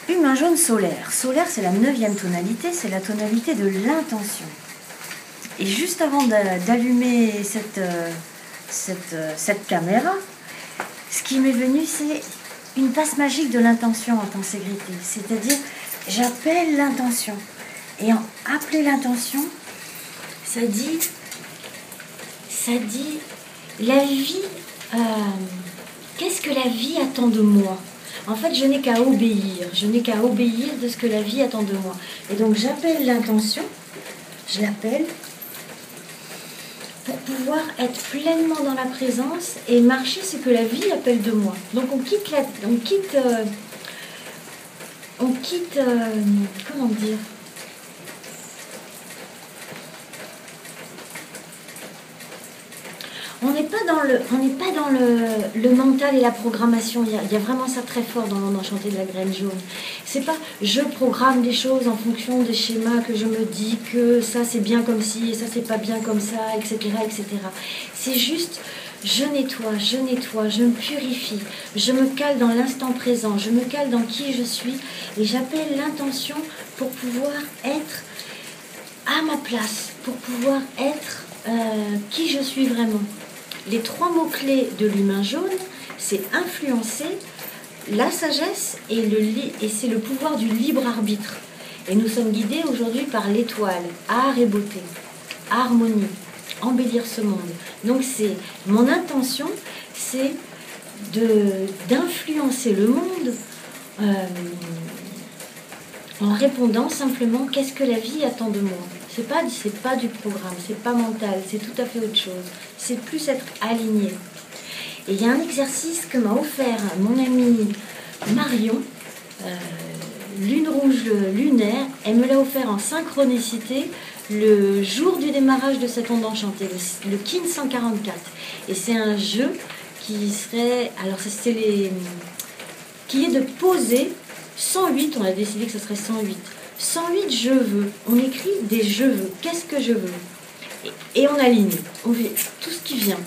Une main jaune solaire. Solaire, c'est la 9e tonalité, c'est la tonalité de l'intention. Et juste avant d'allumer cette caméra, ce qui m'est venu, c'est une passe magique de l'intention en tenségrité. C'est-à-dire, j'appelle l'intention. Et en appeler l'intention, ça dit la vie, qu'est-ce que la vie attend de moi? En fait, je n'ai qu'à obéir de ce que la vie attend de moi. Et donc, j'appelle l'intention, je l'appelle pour pouvoir être pleinement dans la présence et marcher ce que la vie appelle de moi. Donc, on quitte comment dire? On n'est pas dans le mental et la programmation. Il y a vraiment ça très fort dans l'onde enchantée de la graine jaune. C'est pas je programme des choses en fonction des schémas que je me dis que ça c'est bien comme ci et ça c'est pas bien comme ça, etc. etc. C'est juste je nettoie, je me purifie, je me cale dans l'instant présent, je me cale dans qui je suis et j'appelle l'intention pour pouvoir être à ma place, pour pouvoir être qui je suis vraiment. Les 3 mots-clés de l'humain jaune, c'est influencer, la sagesse et c'est le pouvoir du libre arbitre. Et nous sommes guidés aujourd'hui par l'étoile, art et beauté, harmonie, embellir ce monde. Donc mon intention, c'est d'influencer le monde en répondant simplement qu'est-ce que la vie attend de moi. C'est pas du programme, c'est pas mental, c'est tout à fait autre chose. C'est plus être aligné. Et il y a un exercice que m'a offert mon amie Marion, Lune rouge lunaire. Elle me l'a offert en synchronicité le jour du démarrage de cette onde enchantée, le Kin 144. Et c'est un jeu qui serait, alors qui est de poser 108, on a décidé que ce serait 108. 108 je veux, on écrit des je veux, qu'est-ce que je veux et on aligne, on fait tout ce qui vient,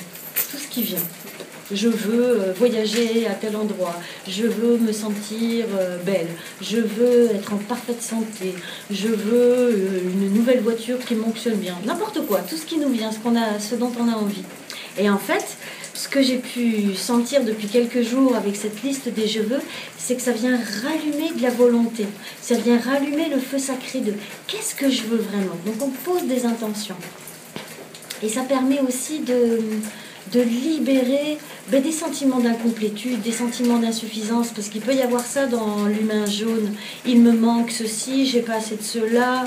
je veux voyager à tel endroit, je veux me sentir belle, je veux être en parfaite santé, je veux une nouvelle voiture qui fonctionne bien, n'importe quoi, tout ce qui nous vient, ce dont on a envie. Et en fait, ce que j'ai pu sentir depuis quelques jours avec cette liste des je veux, c'est que ça vient rallumer de la volonté. Ça vient rallumer le feu sacré de qu'est-ce que je veux vraiment. Donc on pose des intentions. Et ça permet aussi de libérer des sentiments d'incomplétude, des sentiments d'insuffisance, parce qu'il peut y avoir ça dans l'humain jaune. Il me manque ceci, j'ai pas assez de cela.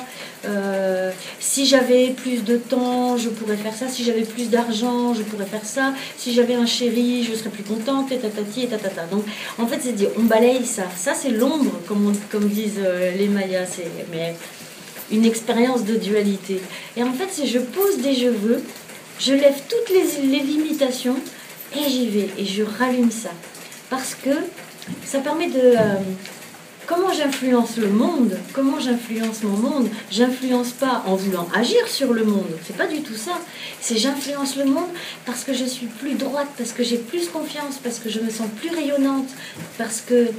Si j'avais plus de temps, je pourrais faire ça. Si j'avais plus d'argent, je pourrais faire ça. Si j'avais un chéri, je serais plus contente, et tatati, et tatata. Donc, en fait, c'est dire, on balaye ça. Ça, c'est l'ombre, comme disent les Mayas. Mais une expérience de dualité. Et en fait, si je pose des je veux, je lève toutes les limitations et j'y vais et je rallume ça. Parce que ça permet de... comment j'influence le monde, comment j'influence mon monde, j'influence pas en voulant agir sur le monde, c'est pas du tout ça. C'est j'influence le monde parce que je suis plus droite, parce que j'ai plus confiance, parce que je me sens plus rayonnante, parce que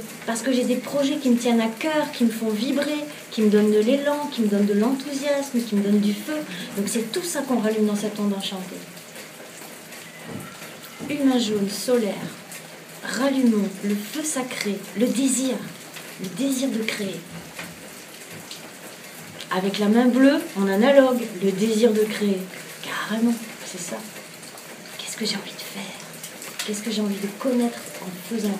j'ai des projets qui me tiennent à cœur, qui me font vibrer, qui me donnent de l'élan, qui me donnent de l'enthousiasme, qui me donnent du feu. Donc c'est tout ça qu'on rallume dans cette onde enchantée. Une main jaune, solaire. Rallumons le feu sacré, le désir de créer. Avec la main bleue, en analogue, le désir de créer. Carrément, c'est ça. Qu'est-ce que j'ai envie de faire? Qu'est-ce que j'ai envie de connaître en faisant?